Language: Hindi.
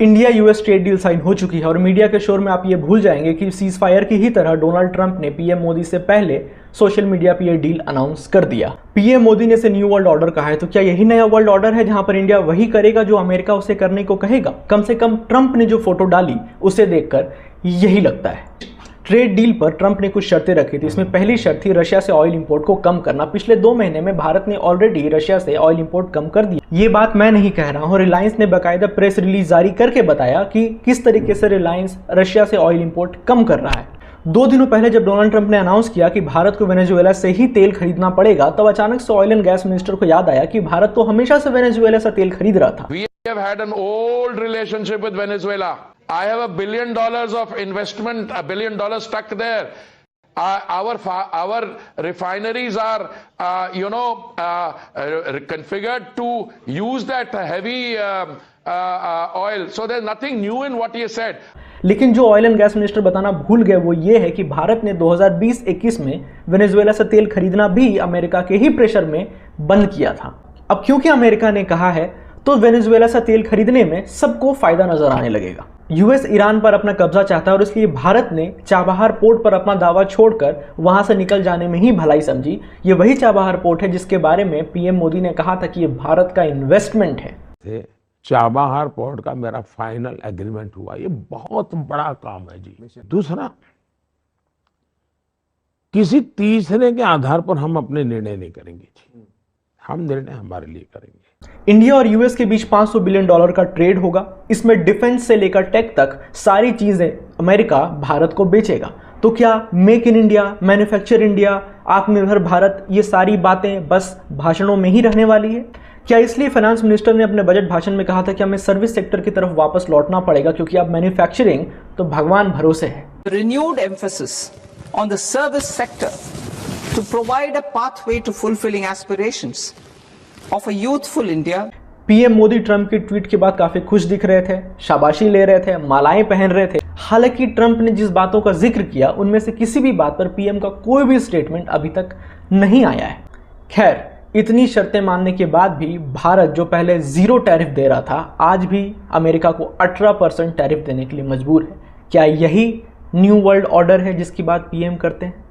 India US trade deal sign हो चुकी है और मीडिया के शोर में आप ये भूल जाएंगे कि सीज फायर की ही तरह डोनाल्ड ट्रंप ने पीएम मोदी से पहले सोशल मीडिया पर यह डील अनाउंस कर दिया। पीएम मोदी ने इसे न्यू वर्ल्ड ऑर्डर कहा है, तो क्या यही नया वर्ल्ड ऑर्डर है जहां पर इंडिया वही करेगा जो अमेरिका उसे करने को कहेगा? कम से कम ट्रंप ने जो फोटो डाली उसे देखकर यही लगता है। ट्रेड डील पर ट्रंप ने कुछ शर्तें रखी थी। इसमें पहली शर्त थी रशिया से ऑयल इंपोर्ट को कम करना। पिछले 2 महीने में भारत ने ऑलरेडी रशिया से ऑयल इंपोर्ट कम कर दिया। ये बात मैं नहीं कह रहा हूं, रिलायंस ने बाकायदा प्रेस रिलीज जारी करके बताया कि किस तरीके से रिलायंस रशिया से ऑयल इंपोर्ट कम कर रहा है। 2 दिनों पहले जब डोनाल्ड ट्रंप ने अनाउंस किया कि भारत को वेनेजुएला से ही तेल खरीदना पड़ेगा, तब अचानक से ऑयल एंड गैस मिनिस्टर को याद आया कि भारत तो हमेशा से वेनेजुएला से तेल खरीद रहा था। We have had an old relationship with Venezuela. I have $1 billion of investment, $1 billion stuck there. Our refineries are, configured to use that heavy oil. So there's nothing new in what he said. लेकिन जो ऑयल एंड गैस मिनिस्टर बताना भूल गए वो ये है कि भारत ने 2020-21 में वेनेजुएला से तेल खरीदना भी अमेरिका के ही प्रेशर में बंद किया था। अब क्योंकि अमेरिका ने कहा है तो वेनेजुएला से तेल खरीदने में सबको फायदा नजर आने लगेगा। यूएस ईरान पर अपना कब्जा चाहता है और इसलिए भारत ने चाबहार पोर्ट पर अपना दावा छोड़कर वहां से निकल जाने में ही भलाई समझी। ये वही चाबहार पोर्ट है जिसके बारे में पीएम मोदी ने कहा था कि ये भारत का इन्वेस्टमेंट है। चाबहार पोर्ट का मेरा फाइनल एग्रीमेंट हुआ, ये बहुत बड़ा काम है जी। दूसरा, किसी तीसरे के आधार पर हम अपने निर्णय नहीं करेंगे जी, हम निर्णय हमारे लिए करेंगे। इंडिया और यूएस के बीच $500 बिलियन का ट्रेड होगा। इसमें डिफेंस से लेकर टेक तक सारी चीजें अमेरिका भारत को बेचेगा। तो क्या make in India, manufacture India, आत्मनिर्भर भारत, ये सारी बातें बस भाषणों में ही रहने वाली है? क्या इसलिए फाइनेंस मिनिस्टर ने अपने बजट भाषण में कहा था कि हमें सर्विस सेक्टर की तरफ वापस लौटना पड़ेगा क्योंकि अब मैन्युफैक्चरिंग तो भगवान भरोसे है। Renewed emphasis on the service sector to provide a pathway to fulfilling aspirations of a youthful India. PM Modi Trump की ट्वीट के बाद काफी खुश दिख रहे थे, शाबाशी ले रहे थे, मालाएं पहन रहे थे। हालांकि ट्रंप ने जिस बातों का जिक्र किया उनमें से किसी भी बात पर पीएम का कोई भी स्टेटमेंट अभी तक नहीं आया है। खैर, इतनी शर्तें मानने के बाद भी भारत जो पहले 0 टैरिफ दे रहा था, आज भी अमेरिका को 18% टैरिफ देने के लिए मजबूर है। क्या यही न्यू वर्ल्ड ऑर्डर है जिसकी बात पीएम करते हैं?